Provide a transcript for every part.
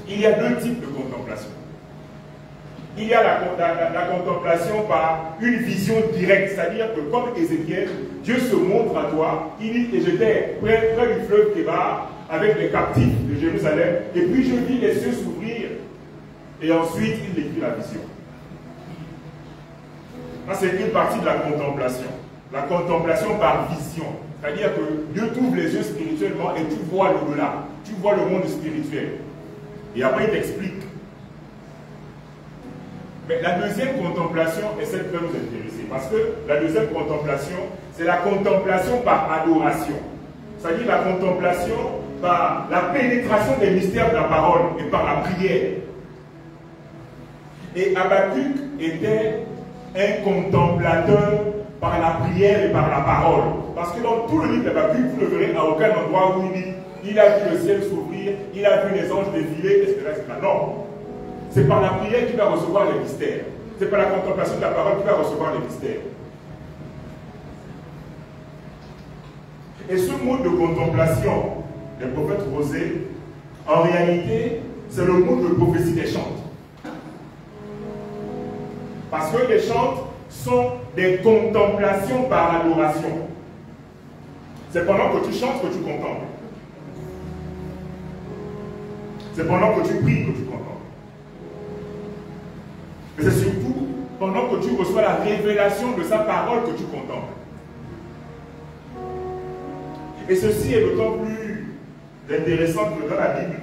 Il y a deux types de contemplation. Il y a la contemplation par une vision directe, c'est-à-dire que comme Ézéchiel, Dieu se montre à toi, il dit que j'étais près du fleuve Kébar avec les captifs de Jérusalem, et puis je vis les cieux s'ouvrir, et ensuite il décrit la vision. Ça c'est une partie de la contemplation par vision, c'est-à-dire que Dieu t'ouvre les yeux spirituellement et tu vois l'au-delà, tu vois le monde spirituel, et après il t'explique. Mais la deuxième contemplation est celle qui va nous intéresser. Parce que la deuxième contemplation, c'est la contemplation par adoration. C'est-à-dire la contemplation par la pénétration des mystères de la parole et par la prière. Et Habakkuk était un contemplateur par la prière et par la parole. Parce que dans tout le livre d'Habakkuk, vous ne verrez à aucun endroit où il dit il a vu le ciel s'ouvrir, il a vu les anges défiler, etc. Non. C'est par la prière qu'il va recevoir les mystères. C'est par la contemplation de la parole qu'il va recevoir les mystères. Et ce mode de contemplation des prophètes rosés, en réalité, c'est le mode de prophétie des chantes. Parce que les chantes sont des contemplations par adoration. C'est pendant que tu chantes que tu contemples. C'est pendant que tu pries que tu contemples. Mais c'est surtout pendant que tu reçois la révélation de sa parole que tu contemples. Et ceci est d'autant plus intéressant que dans la Bible,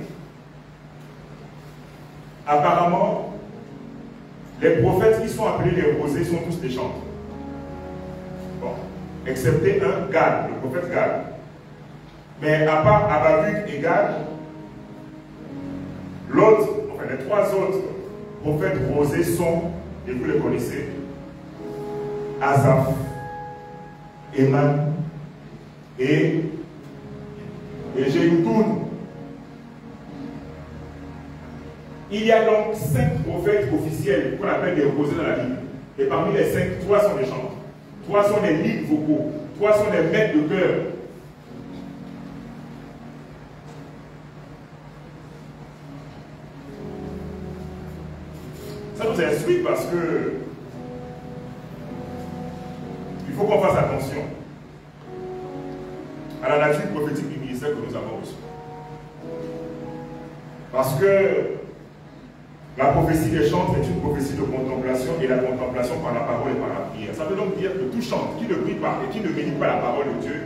apparemment, les prophètes qui sont appelés les rosés sont tous des chanteurs. Bon, excepté un, Gad, le prophète Gad. Mais à part Habakkuk et Gad, l'autre, enfin les trois autres prophètes rosés sont, et vous les connaissez, Asaph, Éman et Jéduthun. Il y a donc 5 prophètes officiels qu'on appelle des rosés dans la Bible. Et parmi les 5, 3 sont des chanteurs. 3 sont des leads vocaux. 3 sont des maîtres de chœur. Ça nous instruit parce que il faut qu'on fasse attention à la nature prophétique du ministère que nous avons reçu. Parce que la prophétie des chantres est une prophétie de contemplation et la contemplation par la parole et par la prière. Ça veut donc dire que tout chante qui ne prie pas et qui ne médite pas la parole de Dieu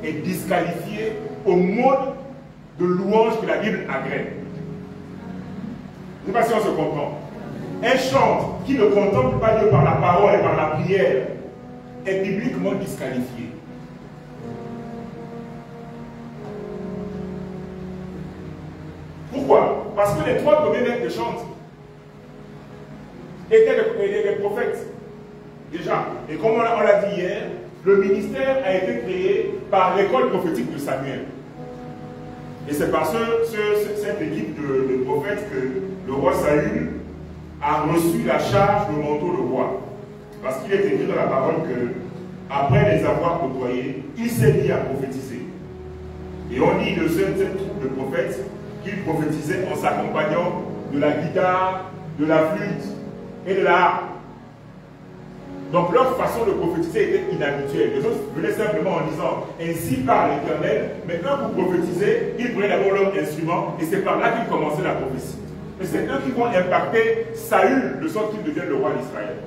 est disqualifié au mode de louange que la Bible agrée. Je ne sais pas si on se comprend. Un chant qui ne contemple pas Dieu par la parole et par la prière est bibliquement disqualifié. Pourquoi? Parce que les 3 premiers maîtres de chante étaient les prophètes. Déjà. Et comme on l'a dit hier, le ministère a été créé par l'école prophétique de Samuel. Et c'est par cette équipe de prophètes que le roi Saül a reçu la charge de manteau de roi. Parce qu'il est écrit dans la parole que, après les avoir côtoyés, il s'est mis à prophétiser. Et on dit de cette troupe de prophètes qu'il prophétisait en s'accompagnant de la guitare, de la flûte et de la harpe. Donc leur façon de prophétiser était inhabituelle. Les autres venaient simplement en disant « Ainsi parle l'Éternel », mais quand vous prophétisez, ils prenaient d'abord leur instrument et c'est par là qu'ils commençaient la prophétie. Et c'est eux qui vont impacter Saül de sorte qu'il devienne le roi d'Israël.